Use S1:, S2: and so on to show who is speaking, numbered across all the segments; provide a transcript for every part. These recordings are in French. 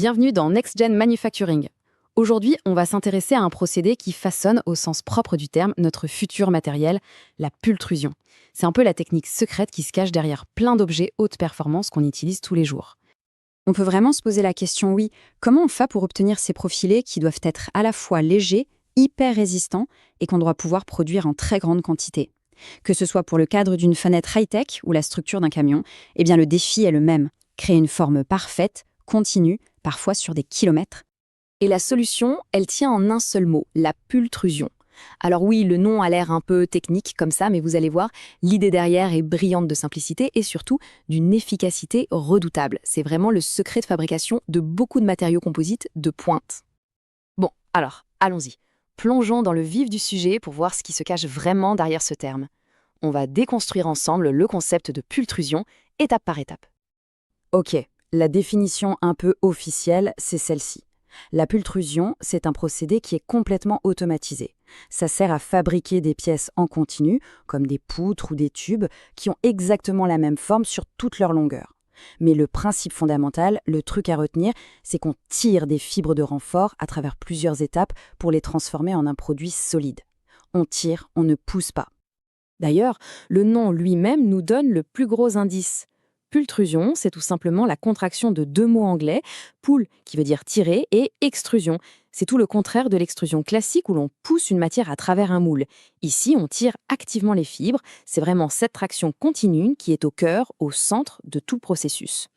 S1: Bienvenue dans Next Gen Manufacturing. Aujourd'hui, on va s'intéresser à un procédé qui façonne, au sens propre du terme, notre futur matériel, la pultrusion. C'est un peu la technique secrète qui se cache derrière plein d'objets haute performance qu'on utilise tous les jours.
S2: On peut vraiment se poser la question, oui, comment on fait pour obtenir ces profilés qui doivent être à la fois légers, hyper résistants et qu'on doit pouvoir produire en très grande quantité. Que ce soit pour le cadre d'une fenêtre high-tech ou la structure d'un camion, eh bien le défi est le même, créer une forme parfaite, continue, parfois sur des kilomètres.
S1: Et la solution, elle tient en un seul mot, la pultrusion. Alors oui, le nom a l'air un peu technique comme ça, mais vous allez voir, l'idée derrière est brillante de simplicité et surtout d'une efficacité redoutable. C'est vraiment le secret de fabrication de beaucoup de matériaux composites de pointe. Bon, alors, allons-y. Plongeons dans le vif du sujet pour voir ce qui se cache vraiment derrière ce terme. On va déconstruire ensemble le concept de pultrusion, étape par étape.
S2: Ok, la définition un peu officielle, c'est celle-ci. La pultrusion, c'est un procédé qui est complètement automatisé. Ça sert à fabriquer des pièces en continu, comme des poutres ou des tubes, qui ont exactement la même forme sur toute leur longueur. Mais le principe fondamental, le truc à retenir, c'est qu'on tire des fibres de renfort à travers plusieurs étapes pour les transformer en un produit solide. On tire, on ne pousse pas.
S1: D'ailleurs, le nom lui-même nous donne le plus gros indice. Pultrusion, c'est tout simplement la contraction de deux mots anglais, pull qui veut dire tirer et extrusion. C'est tout le contraire de l'extrusion classique où l'on pousse une matière à travers un moule. Ici, on tire activement les fibres. C'est vraiment cette traction continue qui est au cœur, au centre de tout processus.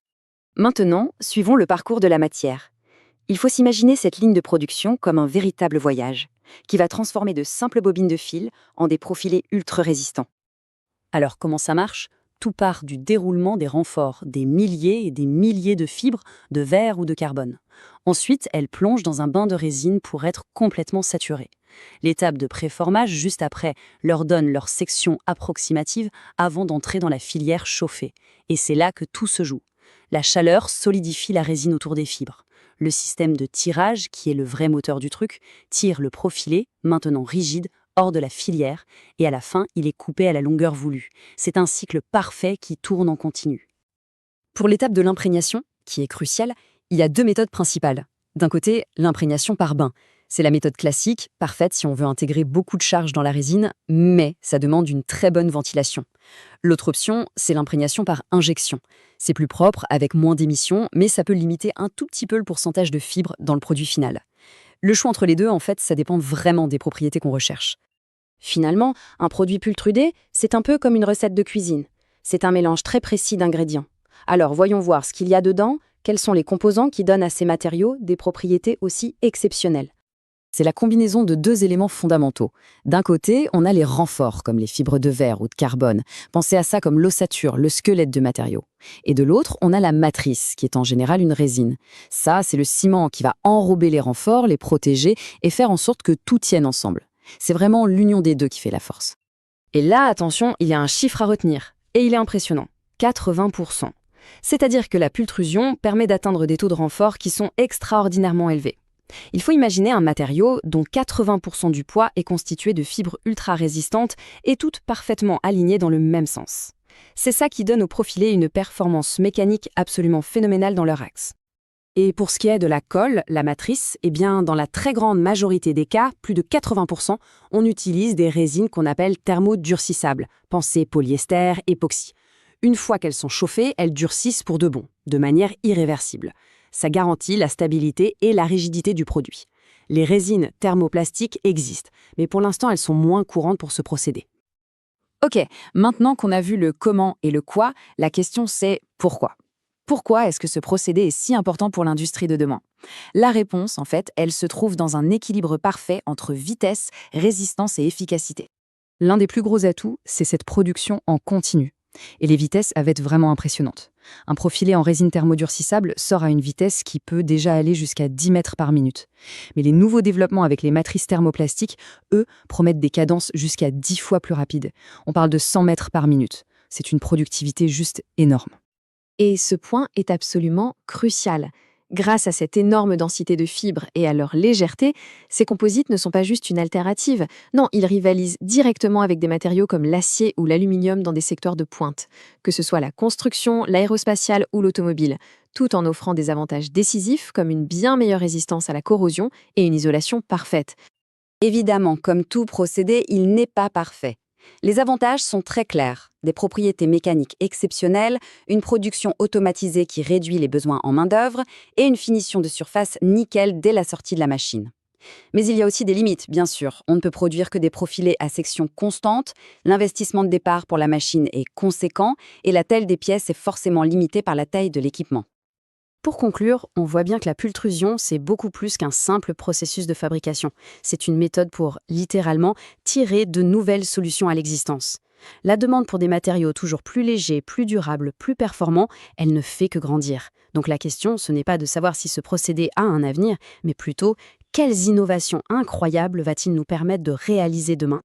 S2: Maintenant, suivons le parcours de la matière. Il faut s'imaginer cette ligne de production comme un véritable voyage, qui va transformer de simples bobines de fil en des profilés ultra résistants. Alors comment ça marche ? Tout part du déroulement des renforts, des milliers et des milliers de fibres de verre ou de carbone. Ensuite, elles plongent dans un bain de résine pour être complètement saturées. L'étape de préformage, juste après, leur donne leur section approximative avant d'entrer dans la filière chauffée. Et c'est là que tout se joue. La chaleur solidifie la résine autour des fibres. Le système de tirage, qui est le vrai moteur du truc, tire le profilé, maintenant rigide, hors de la filière, et à la fin, il est coupé à la longueur voulue. C'est un cycle parfait qui tourne en continu. Pour l'étape de l'imprégnation, qui est cruciale, il y a deux méthodes principales. D'un côté, l'imprégnation par bain. C'est la méthode classique, parfaite si on veut intégrer beaucoup de charge dans la résine, mais ça demande une très bonne ventilation. L'autre option, c'est l'imprégnation par injection. C'est plus propre, avec moins d'émissions, mais ça peut limiter un tout petit peu le pourcentage de fibres dans le produit final. Le choix entre les deux, en fait, ça dépend vraiment des propriétés qu'on recherche.
S1: Finalement, un produit pultrudé, c'est un peu comme une recette de cuisine. C'est un mélange très précis d'ingrédients. Alors, voyons voir ce qu'il y a dedans, quels sont les composants qui donnent à ces matériaux des propriétés aussi exceptionnelles.
S2: C'est la combinaison de deux éléments fondamentaux. D'un côté, on a les renforts, comme les fibres de verre ou de carbone. Pensez à ça comme l'ossature, le squelette de matériaux. Et de l'autre, on a la matrice, qui est en général une résine. Ça, c'est le ciment qui va enrober les renforts, les protéger et faire en sorte que tout tienne ensemble. C'est vraiment l'union des deux qui fait la force.
S1: Et là, attention, il y a un chiffre à retenir. Et il est impressionnant. 80%. C'est-à-dire que la pultrusion permet d'atteindre des taux de renfort qui sont extraordinairement élevés. Il faut imaginer un matériau dont 80% du poids est constitué de fibres ultra résistantes et toutes parfaitement alignées dans le même sens. C'est ça qui donne aux profilés une performance mécanique absolument phénoménale dans leur axe. Et pour ce qui est de la colle, la matrice, eh bien, dans la très grande majorité des cas, plus de 80%, on utilise des résines qu'on appelle thermodurcissables, pensez polyester, époxy. Une fois qu'elles sont chauffées, elles durcissent pour de bon, de manière irréversible. Ça garantit la stabilité et la rigidité du produit. Les résines thermoplastiques existent, mais pour l'instant, elles sont moins courantes pour ce procédé. Ok, maintenant qu'on a vu le comment et le quoi, la question c'est pourquoi ? Pourquoi est-ce que ce procédé est si important pour l'industrie de demain ? La réponse, en fait, elle se trouve dans un équilibre parfait entre vitesse, résistance et efficacité. L'un des plus gros atouts, c'est cette production en continu. Et les vitesses avaient être vraiment impressionnantes. Un profilé en résine thermodurcissable sort à une vitesse qui peut déjà aller jusqu'à 10 mètres par minute. Mais les nouveaux développements avec les matrices thermoplastiques, eux, promettent des cadences jusqu'à 10 fois plus rapides. On parle de 100 mètres par minute. C'est une productivité juste énorme. Et ce point est absolument crucial. Grâce à cette énorme densité de fibres et à leur légèreté, ces composites ne sont pas juste une alternative. Non, ils rivalisent directement avec des matériaux comme l'acier ou l'aluminium dans des secteurs de pointe. Que ce soit la construction, l'aérospatiale ou l'automobile,
S3: tout en offrant des avantages décisifs comme une bien meilleure résistance à la corrosion et une isolation parfaite.
S2: Évidemment, comme tout procédé, il n'est pas parfait. Les avantages sont très clairs. Des propriétés mécaniques exceptionnelles, une production automatisée qui réduit les besoins en main-d'œuvre et une finition de surface nickel dès la sortie de la machine. Mais il y a aussi des limites, bien sûr. On ne peut produire que des profilés à section constante, l'investissement de départ pour la machine est conséquent et la taille des pièces est forcément limitée par la taille de l'équipement.
S1: Pour conclure, on voit bien que la pultrusion, c'est beaucoup plus qu'un simple processus de fabrication. C'est une méthode pour, littéralement, tirer de nouvelles solutions à l'existence. La demande pour des matériaux toujours plus légers, plus durables, plus performants, elle ne fait que grandir. Donc la question, ce n'est pas de savoir si ce procédé a un avenir, mais plutôt, quelles innovations incroyables va-t-il nous permettre de réaliser demain ?